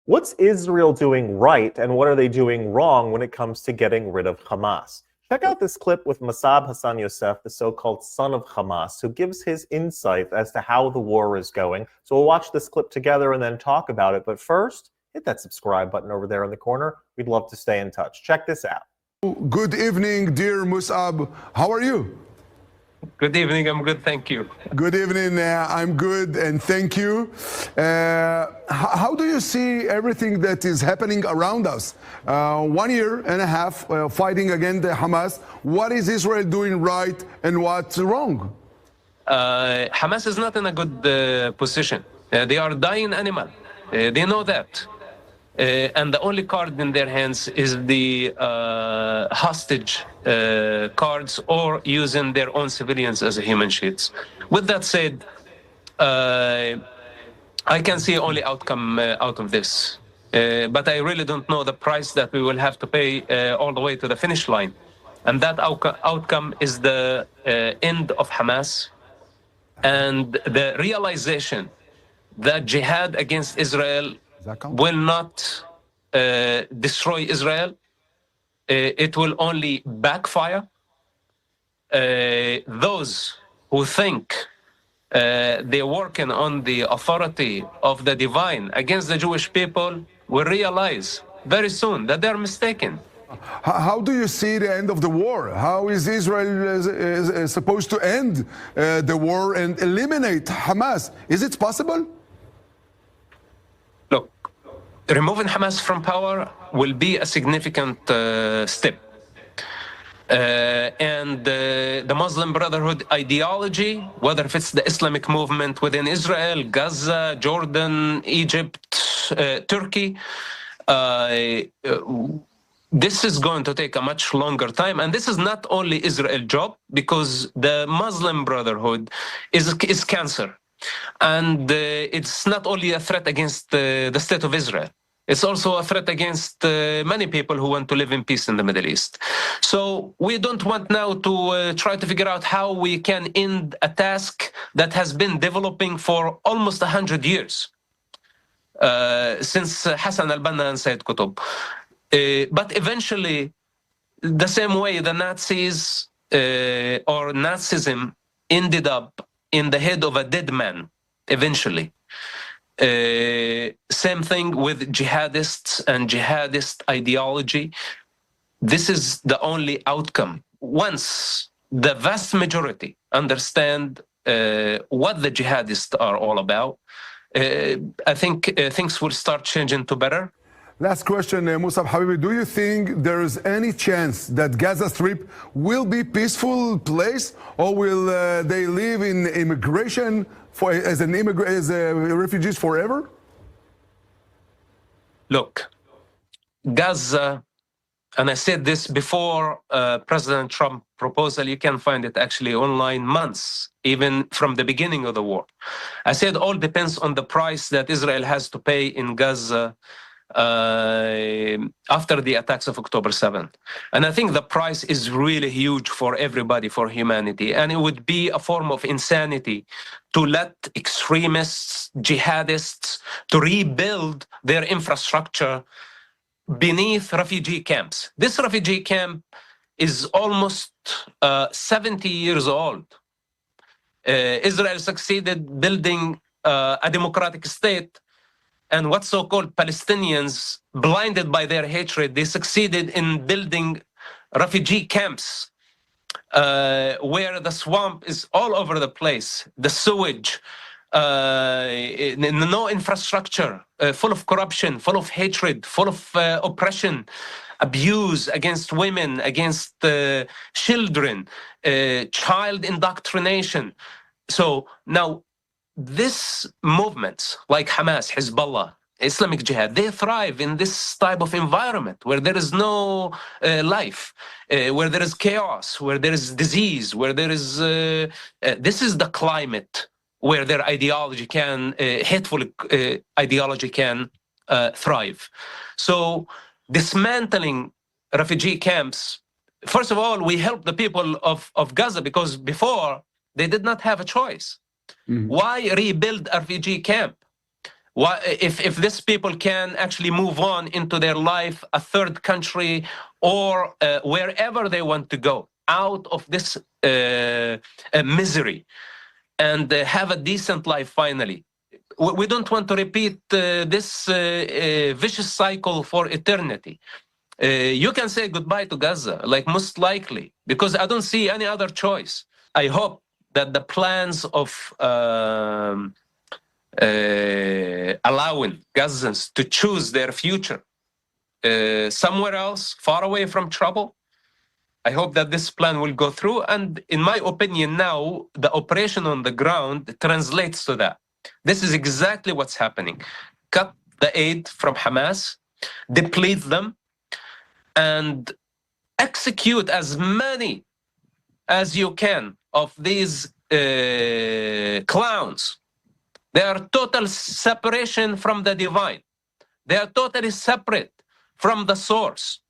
What's Israel doing right, and what are they doing wrong when it comes to getting rid of Hamas? Check out this clip with Masab Hassan Yosef, the so-called son of Hamas, who gives his insight as to how the war is going. So we'll watch this clip together and then talk about it. But first, hit that subscribe button over there in the corner. We'd love to stay in touch. Check this out. Good evening, dear Musab. How are you? Good evening. I'm good, thank you. Good evening. I'm good, and thank you. How do you see everything that is happening around us? 1 year and a half fighting against the Hamas. What is Israel doing right, and what's wrong? Hamas is not in a good position. They are a dying animal. They know that. And the only card in their hands is the hostage cards, or using their own civilians as human shields. With that said, I can see only outcome out of this. But I really don't know the price that we will have to pay all the way to the finish line. And that outcome is the end of Hamas and the realization that jihad against Israel will not destroy Israel. It will only backfire. Those who think they're working on the authority of the divine against the Jewish people will realize very soon that they're mistaken. How do you see the end of the war? How is Israel supposed to end the war and eliminate Hamas? Is it possible? Look, removing Hamas from power will be a significant step. And the Muslim Brotherhood ideology, whether if it's the Islamic movement within Israel, Gaza, Jordan, Egypt, Turkey, this is going to take a much longer time. And this is not only Israel's job, because the Muslim Brotherhood is cancer. And it's not only a threat against the state of Israel. It's also a threat against many people who want to live in peace in the Middle East. So we don't want now to try to figure out how we can end a task that has been developing for almost 100 years, since Hassan al-Banna and Sayyid Qutb. But eventually, the same way the Nazis or Nazism ended up in the head of a dead man, eventually. Same thing with jihadists and jihadist ideology. This is the only outcome. Once the vast majority understand what the jihadists are all about, I think things will start changing to better. Last question, Musab Habibi. Do you think there is any chance that Gaza Strip will be peaceful place, or will they live in immigration as refugees forever? Look, Gaza, and I said this before President Trump proposal, you can find it actually online months, even from the beginning of the war. I said all depends on the price that Israel has to pay in Gaza after the attacks of October 7th. And I think the price is really huge for everybody, for humanity. And it would be a form of insanity to let extremists, jihadists, to rebuild their infrastructure beneath refugee camps. This refugee camp is almost 70 years old. Israel succeeded building a democratic state, and what so-called Palestinians, blinded by their hatred, they succeeded in building refugee camps where the swamp is all over the place, the sewage, no infrastructure, full of corruption, full of hatred, full of oppression, abuse against women, against children, child indoctrination. So now, this movements like Hamas, Hezbollah, Islamic Jihad, they thrive in this type of environment where there is no life, where there is chaos, where there is disease, where there is... this is the climate where their ideology can, hateful ideology can thrive. So dismantling refugee camps, first of all, we help the people of Gaza, because before they did not have a choice. Mm-hmm. Why rebuild a refugee camp? If these people can actually move on into their life, a third country, or wherever they want to go, out of this misery, and have a decent life finally. We don't want to repeat this vicious cycle for eternity. You can say goodbye to Gaza, like most likely, because I don't see any other choice. I hope that the plans of allowing Gazans to choose their future somewhere else, far away from trouble, I hope that this plan will go through. And in my opinion now, the operation on the ground translates to that. This is exactly what's happening. Cut the aid from Hamas, deplete them, and execute as many as you can of these clowns. They are total separation from the divine. They are totally separate from the source.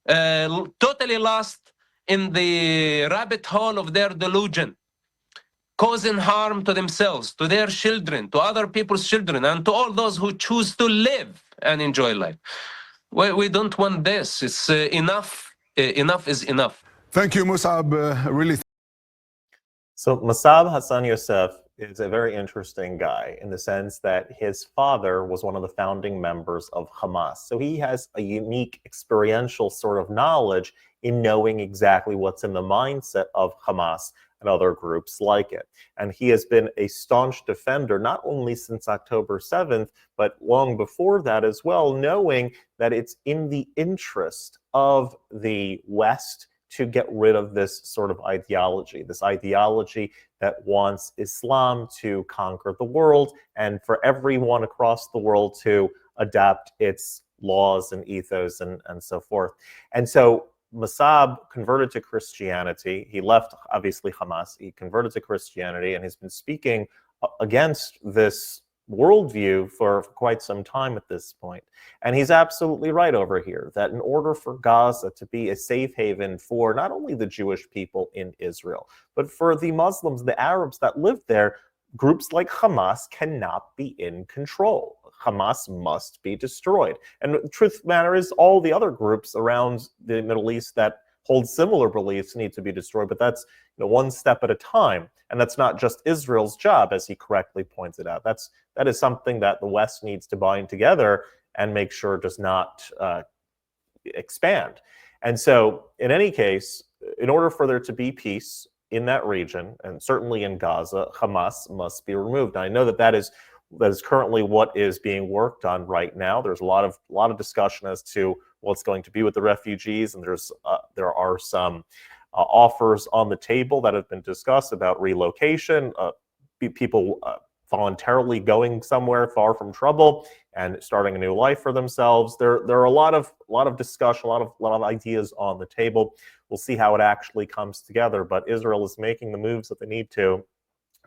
Totally lost in the rabbit hole of their delusion, causing harm to themselves, to their children, to other people's children, and to all those who choose to live and enjoy life. We don't want this. It's enough. Enough is enough. Thank you, Musab. Really. So Masab Hassan Yosef is a very interesting guy in the sense that his father was one of the founding members of Hamas. So he has a unique experiential sort of knowledge in knowing exactly what's in the mindset of Hamas and other groups like it. And he has been a staunch defender, not only since October 7th, but long before that as well, knowing that it's in the interest of the West to get rid of this sort of ideology that wants Islam to conquer the world and for everyone across the world to adapt its laws and ethos and so forth. And so Masab converted to Christianity. He left, obviously, Hamas. He converted to Christianity and has been speaking against this worldview for quite some time at this point. And he's absolutely right over here that in order for Gaza to be a safe haven for not only the Jewish people in Israel, but for the Muslims, the Arabs that live there, groups like Hamas cannot be in control. Hamas must be destroyed. And the truth of the matter is all the other groups around the Middle East that hold similar beliefs need to be destroyed, but that's one step at a time. And that's not just Israel's job, as he correctly pointed out. That is something that the West needs to bind together and make sure does not expand. And so, in any case, in order for there to be peace in that region, and certainly in Gaza, Hamas must be removed. And I know that is currently what is being worked on right now. There's a lot of discussion as to what's going to be with the refugees, and there are some offers on the table that have been discussed about relocation, people voluntarily going somewhere far from trouble and starting a new life for themselves. There are a lot of discussion, a lot of ideas on the table. We'll see how it actually comes together, but Israel is making the moves that they need to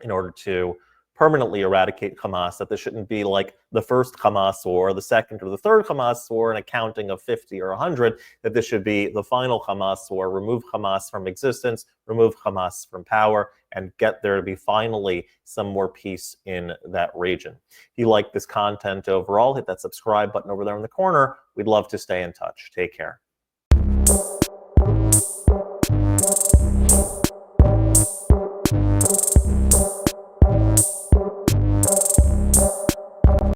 in order to permanently eradicate Hamas, that this shouldn't be like the first Hamas war, the second or the third Hamas war, and a counting of 50 or 100, that this should be the final Hamas war, remove Hamas from existence, remove Hamas from power, and get there to be finally some more peace in that region. If you like this content overall, hit that subscribe button over there in the corner. We'd love to stay in touch. Take care.